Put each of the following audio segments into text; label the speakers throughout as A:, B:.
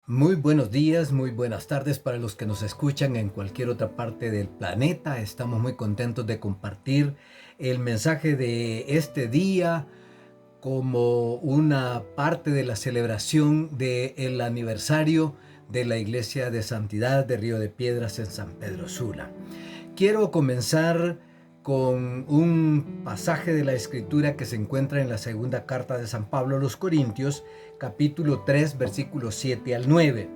A: Muy buenos días, muy buenas tardes para los que nos escuchan en cualquier otra parte del planeta. Estamos muy contentos de compartir el mensaje de este día como una parte de la celebración del aniversario de la Iglesia de Santidad de Río de Piedras en San Pedro Sula. Quiero comenzar con un pasaje de la Escritura que se encuentra en la segunda carta de San Pablo a los Corintios, capítulo 3, versículos 7 al 9.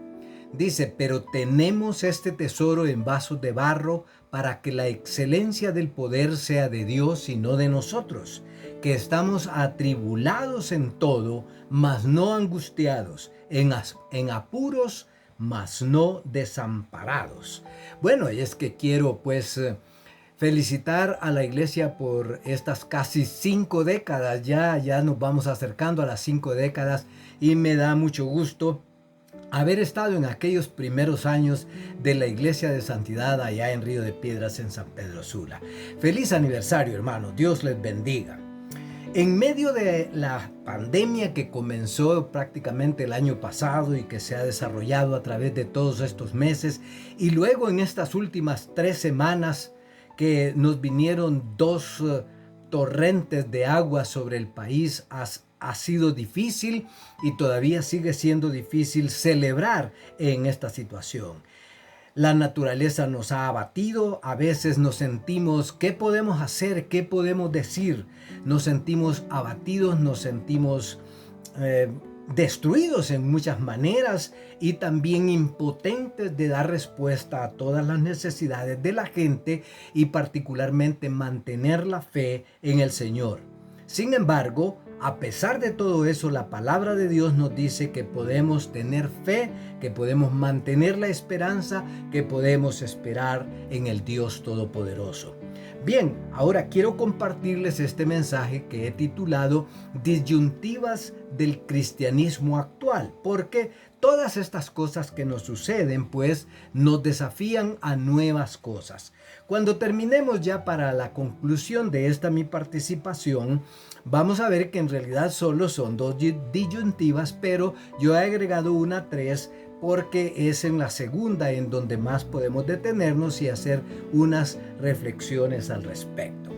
A: Dice: pero tenemos este tesoro en vasos de barro para que la excelencia del poder sea de Dios y no de nosotros, que estamos atribulados en todo, mas no angustiados, en apuros, mas no desamparados. Bueno, y es que quiero felicitar a la iglesia por estas casi 5 décadas. Ya nos vamos acercando a las 5 décadas y me da mucho gusto haber estado en aquellos primeros años de la Iglesia de Santidad allá en Río de Piedras en San Pedro Sula. Feliz aniversario, hermano. Dios les bendiga. En medio de la pandemia que comenzó prácticamente el año pasado y que se ha desarrollado a través de todos estos meses, y luego en estas últimas 3 semanas que nos vinieron dos torrentes de agua sobre el país, ha sido difícil y todavía sigue siendo difícil celebrar en esta situación. La naturaleza nos ha abatido, a veces nos sentimos, ¿qué podemos hacer? ¿Qué podemos decir? Nos sentimos abatidos, nos sentimos destruidos en muchas maneras y también impotentes de dar respuesta a todas las necesidades de la gente y particularmente mantener la fe en el Señor. Sin embargo, a pesar de todo eso, la palabra de Dios nos dice que podemos tener fe, que podemos mantener la esperanza, que podemos esperar en el Dios Todopoderoso. Bien, ahora quiero compartirles este mensaje que he titulado Disyuntivas del cristianismo actual, porque todas estas cosas que nos suceden, pues, nos desafían a nuevas cosas. Cuando terminemos ya para la conclusión de esta mi participación, vamos a ver que en realidad solo son dos disyuntivas, pero yo he agregado una 3 porque es en la segunda en donde más podemos detenernos y hacer unas reflexiones al respecto.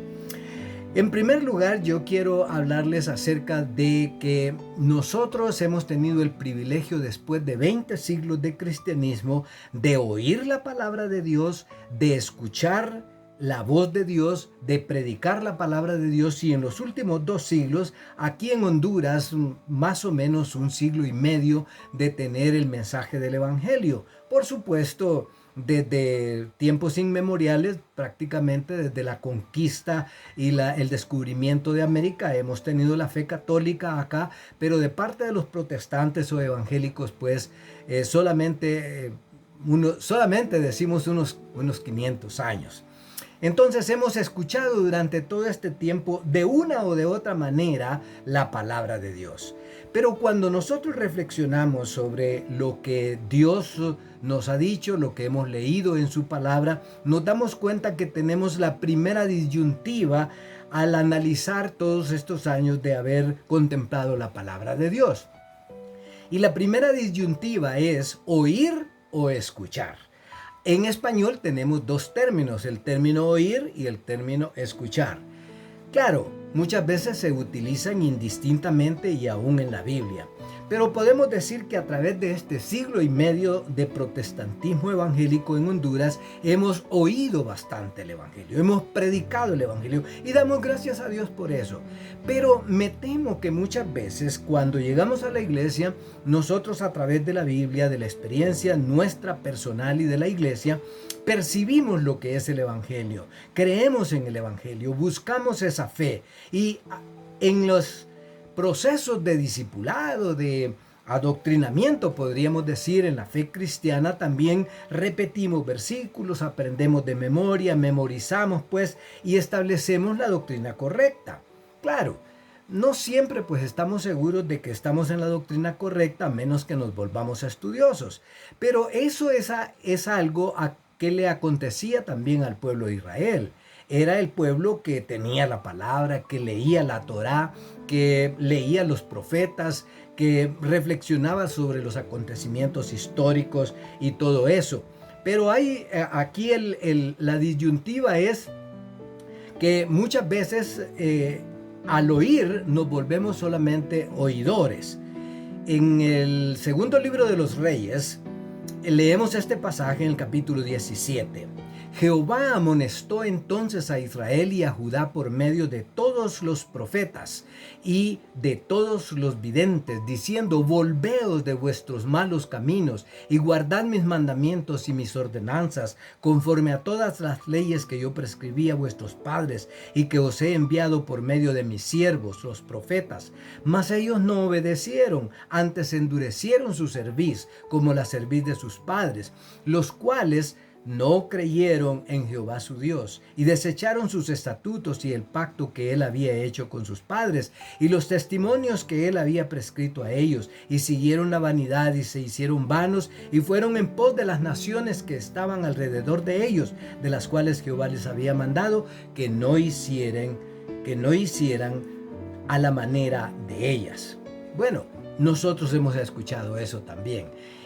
A: En primer lugar, yo quiero hablarles acerca de que nosotros hemos tenido el privilegio, después de 20 siglos de cristianismo, de oír la palabra de Dios, de escuchar la voz de Dios, de predicar la palabra de Dios, y en los últimos 2 siglos, aquí en Honduras, más o menos 1 siglo y medio de tener el mensaje del Evangelio. Por supuesto, desde tiempos inmemoriales, prácticamente desde la conquista y el descubrimiento de América, hemos tenido la fe católica acá, pero de parte de los protestantes o evangélicos, pues solamente decimos unos 500 años. Entonces hemos escuchado durante todo este tiempo, de una o de otra manera, la palabra de Dios. Pero cuando nosotros reflexionamos sobre lo que Dios nos ha dicho, lo que hemos leído en su palabra, nos damos cuenta que tenemos la primera disyuntiva al analizar todos estos años de haber contemplado la palabra de Dios. Y la primera disyuntiva es oír o escuchar. En español tenemos dos términos, el término oír y el término escuchar. Claro, muchas veces se utilizan indistintamente y aún en la Biblia. Pero podemos decir que a través de este siglo y medio de protestantismo evangélico en Honduras, hemos oído bastante el Evangelio, hemos predicado el Evangelio y damos gracias a Dios por eso. Pero me temo que muchas veces cuando llegamos a la iglesia, nosotros a través de la Biblia, de la experiencia nuestra personal y de la iglesia, percibimos lo que es el Evangelio, creemos en el Evangelio, buscamos esa fe y en los procesos de discipulado, de adoctrinamiento, podríamos decir, en la fe cristiana, también repetimos versículos, aprendemos de memoria, memorizamos pues y establecemos la doctrina correcta. Claro, no siempre pues estamos seguros de que estamos en la doctrina correcta, a menos que nos volvamos estudiosos, pero eso es algo que le acontecía también al pueblo de Israel. Era el pueblo que tenía la palabra, que leía la Torá, que leía los profetas, que reflexionaba sobre los acontecimientos históricos y todo eso. Pero hay aquí la disyuntiva es que muchas veces al oír nos volvemos solamente oidores. En el segundo libro de los Reyes leemos este pasaje en el capítulo 17. Jehová amonestó entonces a Israel y a Judá por medio de todos los profetas y de todos los videntes, diciendo: volveos de vuestros malos caminos y guardad mis mandamientos y mis ordenanzas, conforme a todas las leyes que yo prescribí a vuestros padres y que os he enviado por medio de mis siervos, los profetas. Mas ellos no obedecieron, antes endurecieron su cerviz, como la cerviz de sus padres, los cuales no creyeron en Jehová su Dios, y desecharon sus estatutos y el pacto que él había hecho con sus padres, y los testimonios que él había prescrito a ellos, y siguieron la vanidad y se hicieron vanos, y fueron en pos de las naciones que estaban alrededor de ellos, de las cuales Jehová les había mandado que no hicieran a la manera de ellas. Bueno, nosotros hemos escuchado eso también.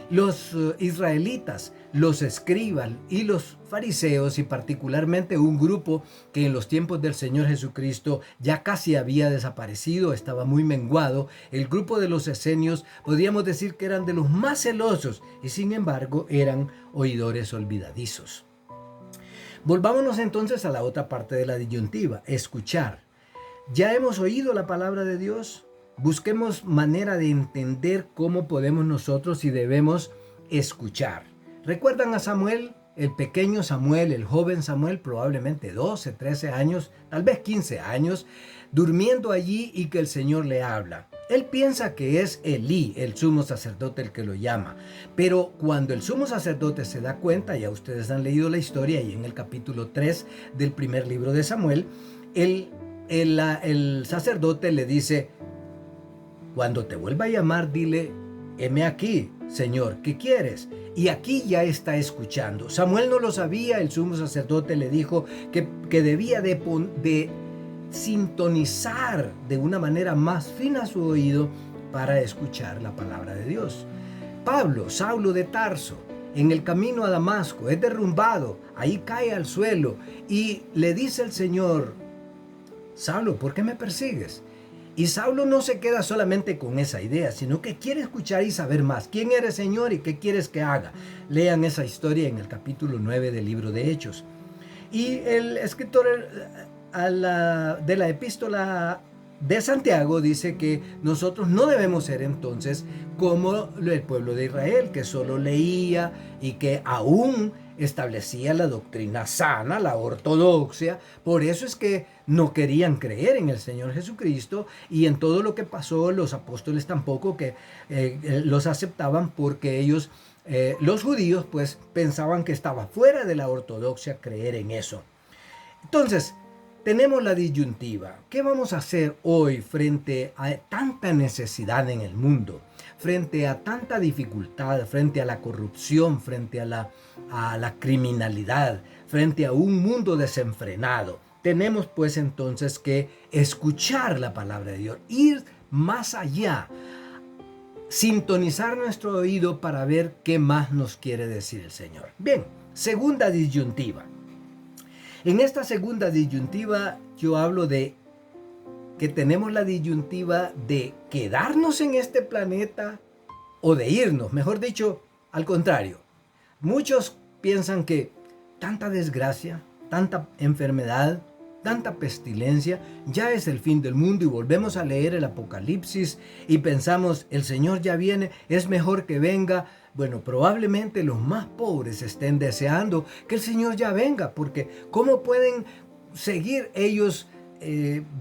A: Los israelitas, los escribas y los fariseos, y particularmente un grupo que en los tiempos del Señor Jesucristo ya casi había desaparecido, estaba muy menguado, el grupo de los esenios, podríamos decir que eran de los más celosos y sin embargo eran oidores olvidadizos. Volvámonos entonces a la otra parte de la disyuntiva: escuchar. ¿Ya hemos oído la palabra de Dios? Busquemos manera de entender cómo podemos nosotros y debemos escuchar. ¿Recuerdan a Samuel? El pequeño Samuel, el joven Samuel, probablemente 12, 13 años, tal vez 15 años, durmiendo allí y que el Señor le habla. Él piensa que es Elí, el sumo sacerdote, el que lo llama. Pero cuando el sumo sacerdote se da cuenta, ya ustedes han leído la historia y en el capítulo 3 del primer libro de Samuel, el sacerdote le dice: cuando te vuelva a llamar, dile: heme aquí, Señor, ¿qué quieres? Y aquí ya está escuchando. Samuel no lo sabía, el sumo sacerdote le dijo que debía de sintonizar de una manera más fina su oído para escuchar la palabra de Dios. Pablo, Saulo de Tarso, en el camino a Damasco, es derrumbado, ahí cae al suelo y le dice el Señor: Saulo, ¿por qué me persigues? Y Saulo no se queda solamente con esa idea, sino que quiere escuchar y saber más. ¿Quién eres, Señor, y qué quieres que haga? Lean esa historia en el capítulo 9 del libro de Hechos. Y el escritor de la epístola de Santiago dice que nosotros no debemos ser entonces como el pueblo de Israel, que solo leía y que aún establecía la doctrina sana, la ortodoxia. Por eso es que no querían creer en el Señor Jesucristo, y en todo lo que pasó los apóstoles tampoco que los aceptaban, porque ellos, los judíos, pues pensaban que estaba fuera de la ortodoxia creer en eso. Entonces, tenemos la disyuntiva. ¿Qué vamos a hacer hoy frente a tanta necesidad en el mundo? Frente a tanta dificultad, frente a la corrupción, frente a la criminalidad, frente a un mundo desenfrenado. Tenemos pues entonces que escuchar la palabra de Dios, ir más allá, sintonizar nuestro oído para ver qué más nos quiere decir el Señor. Bien, segunda disyuntiva. En esta segunda disyuntiva yo hablo de que tenemos la disyuntiva de quedarnos en este planeta o de irnos. Mejor dicho, al contrario. Muchos piensan que tanta desgracia, tanta enfermedad, tanta pestilencia, ya es el fin del mundo, y volvemos a leer el Apocalipsis y pensamos: el Señor ya viene, es mejor que venga. Bueno, probablemente los más pobres estén deseando que el Señor ya venga, porque ¿cómo pueden seguir ellos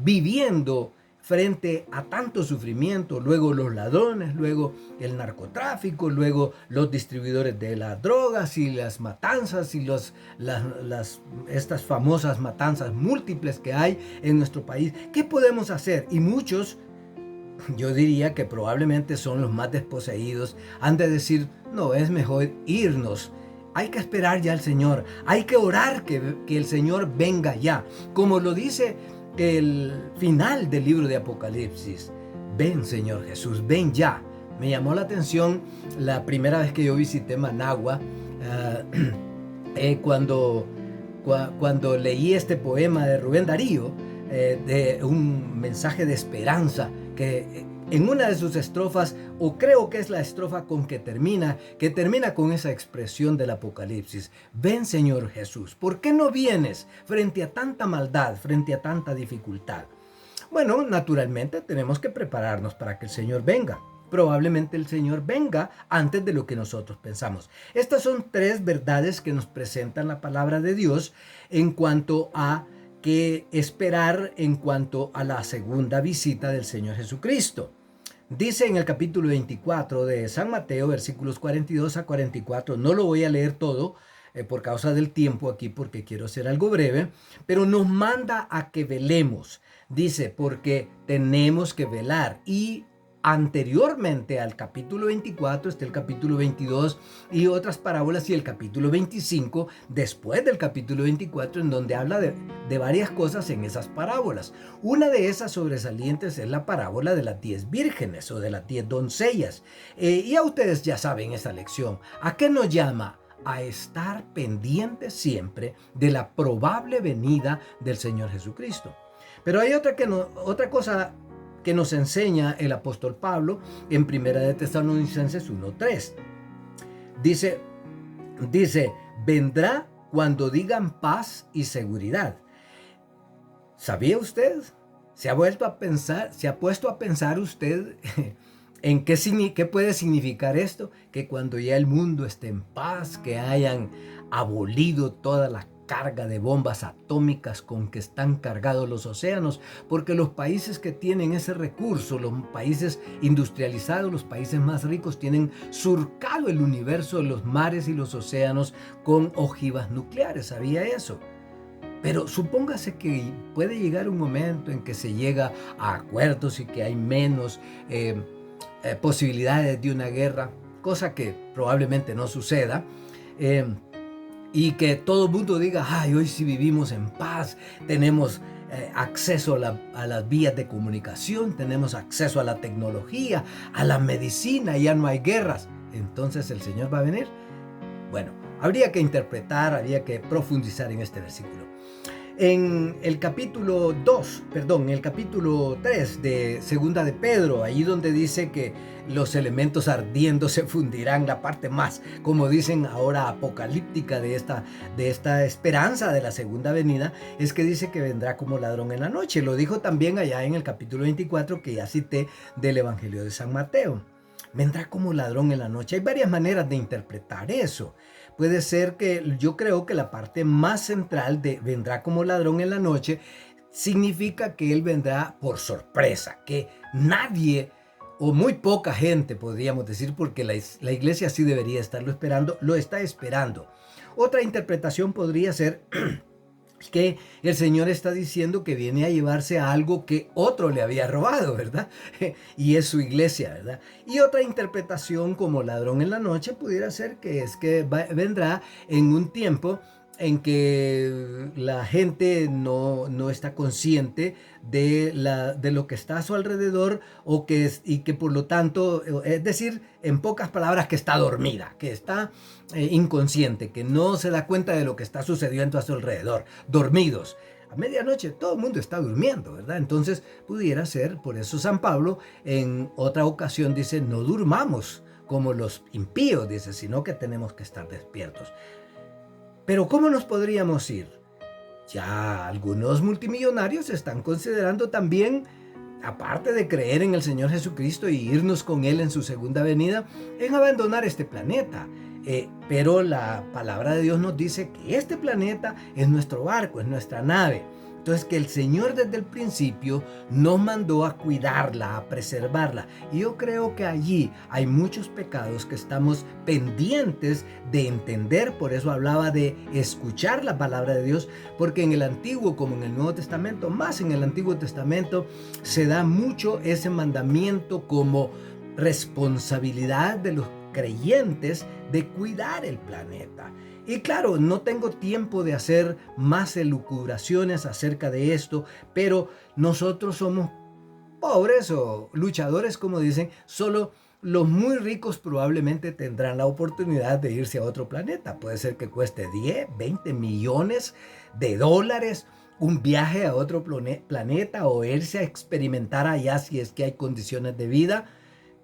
A: viviendo frente a tanto sufrimiento? Luego los ladrones, luego el narcotráfico, luego los distribuidores de las drogas y las matanzas y estas famosas matanzas múltiples que hay en nuestro país. ¿Qué podemos hacer? Y muchos, yo diría que probablemente son los más desposeídos, han de decir: no, es mejor irnos. Hay que esperar ya al Señor. Hay que orar que el Señor venga ya. Como lo dice el final del libro de Apocalipsis: ven Señor Jesús, ven ya. Me llamó la atención la primera vez que yo visité Managua, cuando leí este poema de Rubén Darío, de un mensaje de esperanza que en una de sus estrofas, o creo que es la estrofa con que termina con esa expresión del Apocalipsis: ven Señor Jesús, ¿por qué no vienes frente a tanta maldad, frente a tanta dificultad? Bueno, naturalmente tenemos que prepararnos para que el Señor venga. Probablemente el Señor venga antes de lo que nosotros pensamos. Estas son tres verdades que nos presentan la palabra de Dios en cuanto a qué esperar en cuanto a la segunda visita del Señor Jesucristo. Dice en el capítulo 24 de San Mateo, versículos 42 a 44, no lo voy a leer todo por causa del tiempo aquí, porque quiero hacer algo breve, pero nos manda a que velemos. Dice, porque tenemos que velar. Y anteriormente al capítulo 24 está el capítulo 22 y otras parábolas, y el capítulo 25 después del capítulo 24, en donde habla de varias cosas en esas parábolas. Una de esas sobresalientes es la parábola de las 10 vírgenes o de las 10 doncellas. Y a ustedes ya saben esa lección. ¿A qué nos llama? A estar pendientes siempre de la probable venida del Señor Jesucristo. Pero hay otra cosa que nos enseña el apóstol Pablo en Primera de Tesalonicenses 1:3. Dice, vendrá cuando digan paz y seguridad. ¿Sabía usted? ¿Se ha puesto a pensar usted en qué puede significar esto? Que cuando ya el mundo esté en paz, que hayan abolido toda la carga de bombas atómicas con que están cargados los océanos, porque los países que tienen ese recurso, los países industrializados, los países más ricos, tienen surcado el universo de los mares y los océanos con ojivas nucleares. ¿Sabía eso? Pero supóngase que puede llegar un momento en que se llega a acuerdos y que hay menos posibilidades de una guerra, cosa que probablemente no suceda, y que todo el mundo diga, ay, hoy sí vivimos en paz, tenemos acceso a las vías de comunicación, tenemos acceso a la tecnología, a la medicina, ya no hay guerras. Entonces el Señor va a venir. Bueno, habría que profundizar en este versículo. En el capítulo 3 de Segunda de Pedro, ahí donde dice que los elementos ardiendo se fundirán, la parte más, como dicen ahora, apocalíptica de esta esperanza de la segunda venida, es que dice que vendrá como ladrón en la noche. Lo dijo también allá en el capítulo 24 que ya cité del Evangelio de San Mateo. Vendrá como ladrón en la noche. Hay varias maneras de interpretar eso. Puede ser que yo creo que la parte más central de vendrá como ladrón en la noche significa que él vendrá por sorpresa, que nadie o muy poca gente, podríamos decir, porque la iglesia sí debería estarlo esperando, lo está esperando. Otra interpretación podría ser que el Señor está diciendo que viene a llevarse a algo que otro le había robado, ¿verdad? Y es su iglesia, ¿verdad? Y otra interpretación como ladrón en la noche pudiera ser que vendrá en un tiempo en que la gente no está consciente de lo que está a su alrededor y que por lo tanto, es decir, en pocas palabras, que está dormida, que está inconsciente, que no se da cuenta de lo que está sucediendo a su alrededor, dormidos. A medianoche todo el mundo está durmiendo, ¿verdad? Entonces pudiera ser, por eso San Pablo en otra ocasión dice, no durmamos como los impíos, dice, sino que tenemos que estar despiertos. Pero ¿cómo nos podríamos ir? Ya algunos multimillonarios están considerando también, aparte de creer en el Señor Jesucristo y irnos con Él en su segunda venida, en abandonar este planeta. Pero la palabra de Dios nos dice que este planeta es nuestro barco, es nuestra nave. Entonces que el Señor desde el principio nos mandó a cuidarla, a preservarla. Y yo creo que allí hay muchos pecados que estamos pendientes de entender. Por eso hablaba de escuchar la palabra de Dios, porque en el Antiguo como en el Nuevo Testamento, más en el Antiguo Testamento, se da mucho ese mandamiento como responsabilidad de los creyentes de cuidar el planeta. Y claro, no tengo tiempo de hacer más elucubraciones acerca de esto, pero nosotros somos pobres o luchadores, como dicen, solo los muy ricos probablemente tendrán la oportunidad de irse a otro planeta. Puede ser que cueste 10, 20 millones de dólares un viaje a otro planeta o irse a experimentar allá si es que hay condiciones de vida.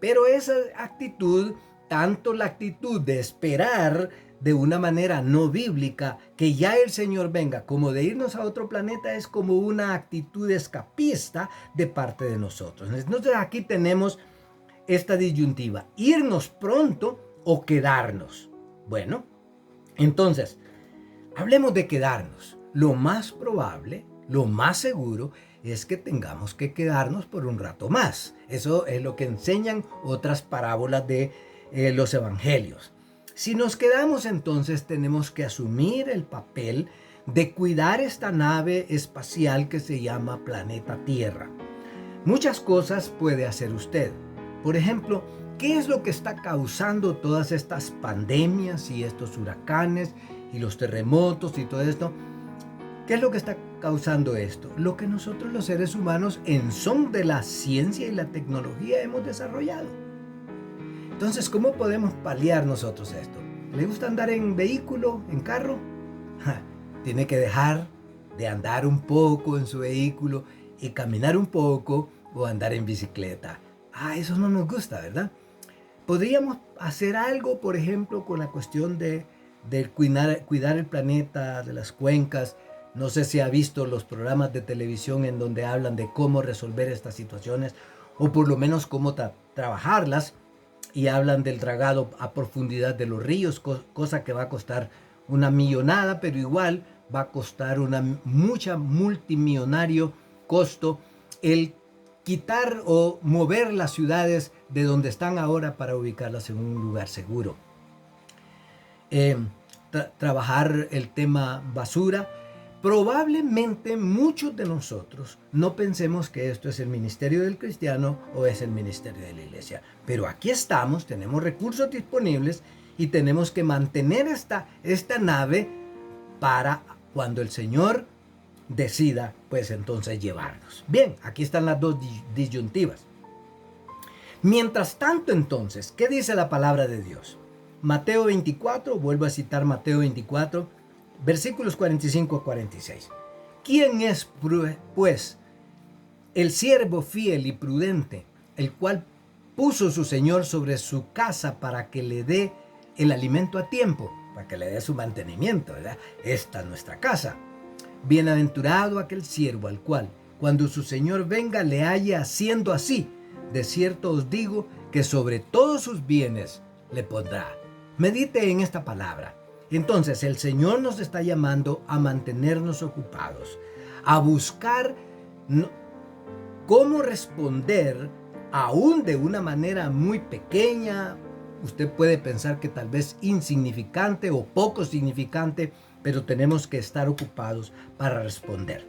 A: Pero esa actitud, tanto la actitud de esperar de una manera no bíblica que ya el Señor venga, como de irnos a otro planeta, es como una actitud escapista de parte de nosotros. Entonces aquí tenemos esta disyuntiva, irnos pronto o quedarnos. Bueno, entonces, hablemos de quedarnos. Lo más probable, lo más seguro, es que tengamos que quedarnos por un rato más. Eso es lo que enseñan otras parábolas de los evangelios. Si nos quedamos, entonces tenemos que asumir el papel de cuidar esta nave espacial que se llama planeta Tierra. Muchas cosas puede hacer usted. Por ejemplo, ¿qué es lo que está causando todas estas pandemias y estos huracanes y los terremotos y todo esto? ¿Qué es lo que está causando esto? Lo que nosotros los seres humanos en son de la ciencia y la tecnología hemos desarrollado. Entonces, ¿cómo podemos paliar nosotros esto? ¿Le gusta andar en vehículo, en carro? Tiene que dejar de andar un poco en su vehículo y caminar un poco o andar en bicicleta. Eso no nos gusta, ¿verdad? Podríamos hacer algo, por ejemplo, con la cuestión de cuidar el planeta, de las cuencas. No sé si ha visto los programas de televisión en donde hablan de cómo resolver estas situaciones o por lo menos cómo trabajarlas, y hablan del dragado a profundidad de los ríos, cosa que va a costar una millonada, pero igual va a costar mucha multimillonario costo el quitar o mover las ciudades de donde están ahora para ubicarlas en un lugar seguro. Trabajar el tema basura. Probablemente muchos de nosotros no pensemos que esto es el ministerio del cristiano o es el ministerio de la iglesia. Pero aquí estamos, tenemos recursos disponibles y tenemos que mantener esta nave para cuando el Señor decida, pues entonces llevarnos. Bien, aquí están las dos disyuntivas. Mientras tanto, entonces, ¿qué dice la palabra de Dios? Mateo 24, vuelvo a citar Mateo 24, versículos 45 a 46. ¿Quién es, pues, el siervo fiel y prudente, el cual puso su Señor sobre su casa para que le dé el alimento a tiempo, para que le dé su mantenimiento, ¿verdad? Esta es nuestra casa. Bienaventurado aquel siervo al cual, cuando su Señor venga, le halle haciendo así. De cierto os digo que sobre todos sus bienes le pondrá. Medite en esta palabra. Entonces el Señor nos está llamando a mantenernos ocupados, a buscar cómo responder aún de una manera muy pequeña. Usted puede pensar que tal vez insignificante o poco significante, pero tenemos que estar ocupados para responder.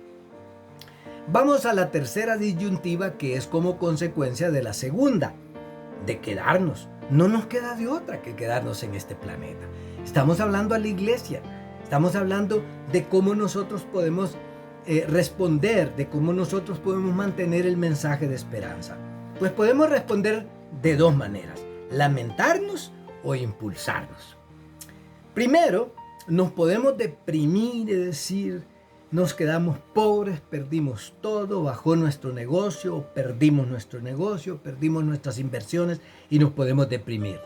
A: Vamos a la tercera disyuntiva, que es como consecuencia de la segunda, de quedarnos. No nos queda de otra que quedarnos en este planeta. Estamos hablando a la iglesia, estamos hablando de cómo nosotros podemos responder, de cómo nosotros podemos mantener el mensaje de esperanza. Pues podemos responder de dos maneras: lamentarnos o impulsarnos. Primero, nos podemos deprimir y decir, nos quedamos pobres, perdimos todo, bajó nuestro negocio, perdimos nuestras inversiones y nos podemos deprimir.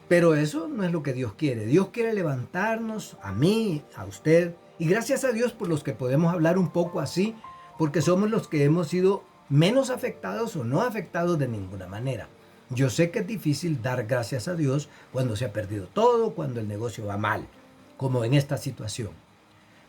A: Pero eso no es lo que Dios quiere. Dios quiere levantarnos, a mí, a usted, y gracias a Dios por los que podemos hablar un poco así, porque somos los que hemos sido menos afectados o no afectados de ninguna manera. Yo sé que es difícil dar gracias a Dios cuando se ha perdido todo, cuando el negocio va mal, como en esta situación.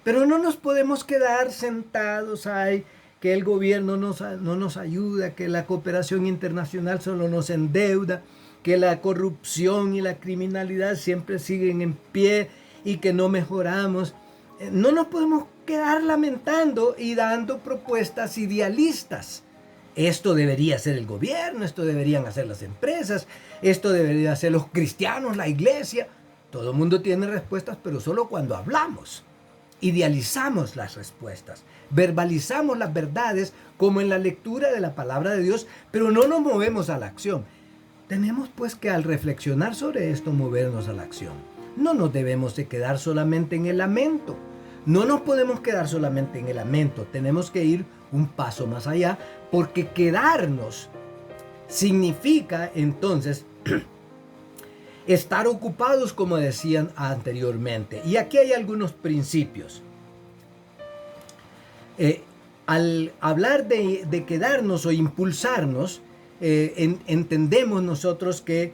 A: Pero no nos podemos quedar sentados ahí, que el gobierno no nos ayuda, que la cooperación internacional solo nos endeuda, que la corrupción y la criminalidad siempre siguen en pie y que no mejoramos. No nos podemos quedar lamentando y dando propuestas idealistas. Esto debería hacer el gobierno, esto deberían hacer las empresas, esto deberían hacer los cristianos, la iglesia. Todo el mundo tiene respuestas, pero solo cuando hablamos. idealizamos las respuestas, verbalizamos las verdades como en la lectura de la palabra de Dios, pero no nos movemos a la acción. Tenemos pues que al reflexionar sobre esto movernos a la acción. No nos debemos de quedar solamente en el lamento. No nos podemos quedar solamente en el lamento. Tenemos que ir un paso más allá, porque quedarnos significa entonces estar ocupados, como decían anteriormente. Y aquí hay algunos principios. Al hablar de quedarnos o impulsarnos, entendemos nosotros que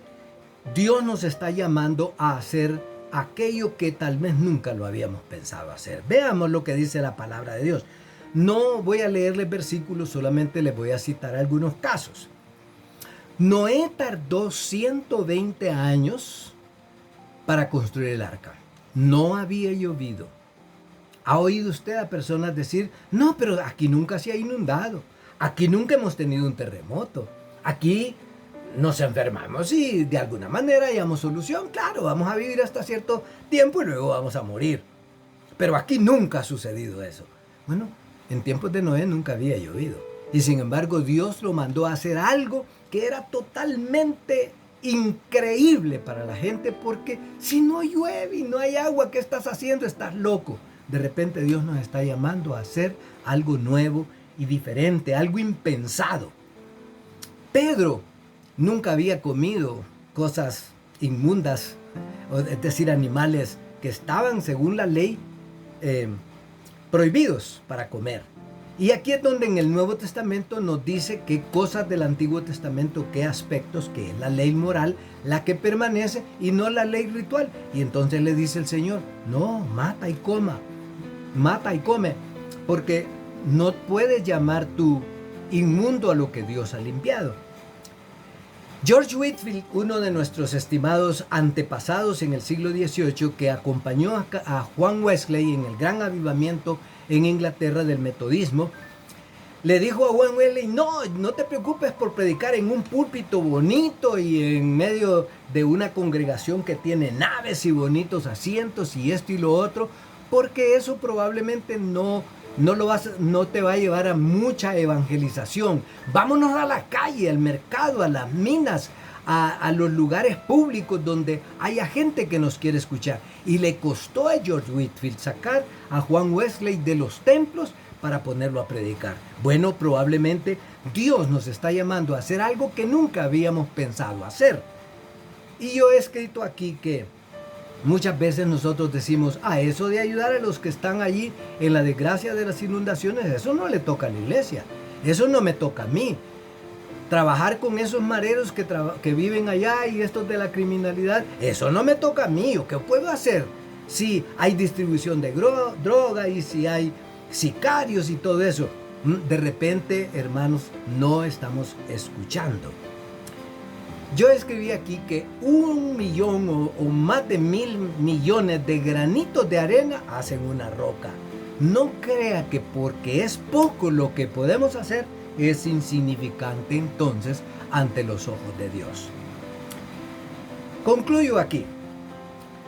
A: Dios nos está llamando a hacer aquello que tal vez nunca lo habíamos pensado hacer. Veamos lo que dice la palabra de Dios. No voy a leerles versículos, solamente les voy a citar algunos casos. Noé tardó 120 años para construir el arca. No había llovido. ¿Ha oído usted a personas decir, no, pero aquí nunca se ha inundado, aquí nunca hemos tenido un terremoto, aquí nos enfermamos y de alguna manera hallamos solución? Claro, vamos a vivir hasta cierto tiempo y luego vamos a morir. Pero aquí nunca ha sucedido eso. Bueno, en tiempos de Noé nunca había llovido. Y sin embargo Dios lo mandó a hacer algo que era totalmente increíble para la gente, porque si no llueve y no hay agua, ¿qué estás haciendo? Estás loco. De repente Dios nos está llamando a hacer algo nuevo y diferente, algo impensado. Pedro nunca había comido cosas inmundas, es decir, animales que estaban según la ley prohibidos para comer. Y aquí es donde en el Nuevo Testamento nos dice qué cosas del Antiguo Testamento, qué aspectos, que es la ley moral la que permanece y no la ley ritual. Y entonces le dice el Señor, no, mata y coma, mata y come, porque no puedes llamar tú inmundo a lo que Dios ha limpiado. George Whitefield, uno de nuestros estimados antepasados en el siglo XVIII, que acompañó a Juan Wesley en el gran avivamiento en Inglaterra del metodismo, le dijo a Juan Wesley, no te preocupes por predicar en un púlpito bonito y en medio de una congregación que tiene naves y bonitos asientos y esto y lo otro, porque eso probablemente no te va a llevar a mucha evangelización. Vámonos a la calle, al mercado, a las minas, a los lugares públicos donde haya gente que nos quiere escuchar. Y le costó a George Whitefield sacar a Juan Wesley de los templos para ponerlo a predicar. Bueno, probablemente Dios nos está llamando a hacer algo que nunca habíamos pensado hacer. Y yo he escrito aquí que muchas veces nosotros decimos, eso de ayudar a los que están allí en la desgracia de las inundaciones, eso no le toca a la iglesia, eso no me toca a mí. Trabajar con esos mareros que viven allá y estos de la criminalidad, eso no me toca a mí. ¿O qué puedo hacer si hay distribución de droga y si hay sicarios y todo eso? De repente, hermanos, no estamos escuchando. Yo escribí aquí que 1 millón o más de 1.000 millones de granitos de arena hacen una roca. No crea que porque es poco lo que podemos hacer, es insignificante entonces ante los ojos de Dios. Concluyo aquí.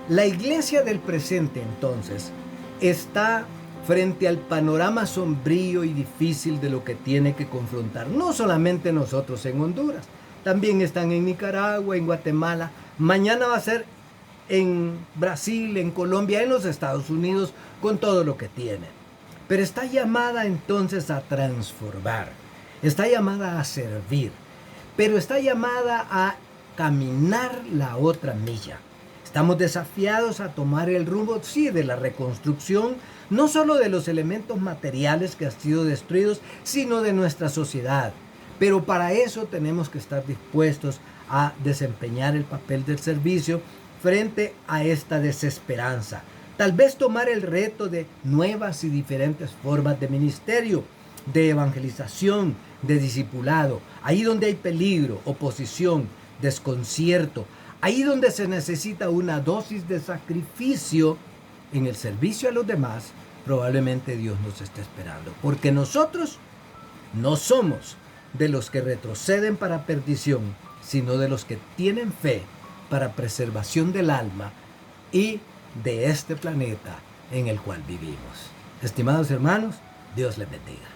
A: La iglesia del presente entonces está frente al panorama sombrío y difícil de lo que tiene que confrontar, no solamente nosotros en Honduras, también están en Nicaragua, en Guatemala, mañana va a ser en Brasil, en Colombia, en los Estados Unidos, con todo lo que tiene. Pero está llamada entonces a transformar, está llamada a servir, pero está llamada a caminar la otra milla. Estamos desafiados a tomar el rumbo, sí, de la reconstrucción, no solo de los elementos materiales que han sido destruidos, sino de nuestra sociedad. Pero para eso tenemos que estar dispuestos a desempeñar el papel del servicio frente a esta desesperanza. Tal vez tomar el reto de nuevas y diferentes formas de ministerio, de evangelización, de discipulado. Ahí donde hay peligro, oposición, desconcierto, ahí donde se necesita una dosis de sacrificio en el servicio a los demás, probablemente Dios nos esté esperando. Porque nosotros no somos de los que retroceden para perdición, sino de los que tienen fe para preservación del alma y de este planeta en el cual vivimos. Estimados hermanos, Dios les bendiga.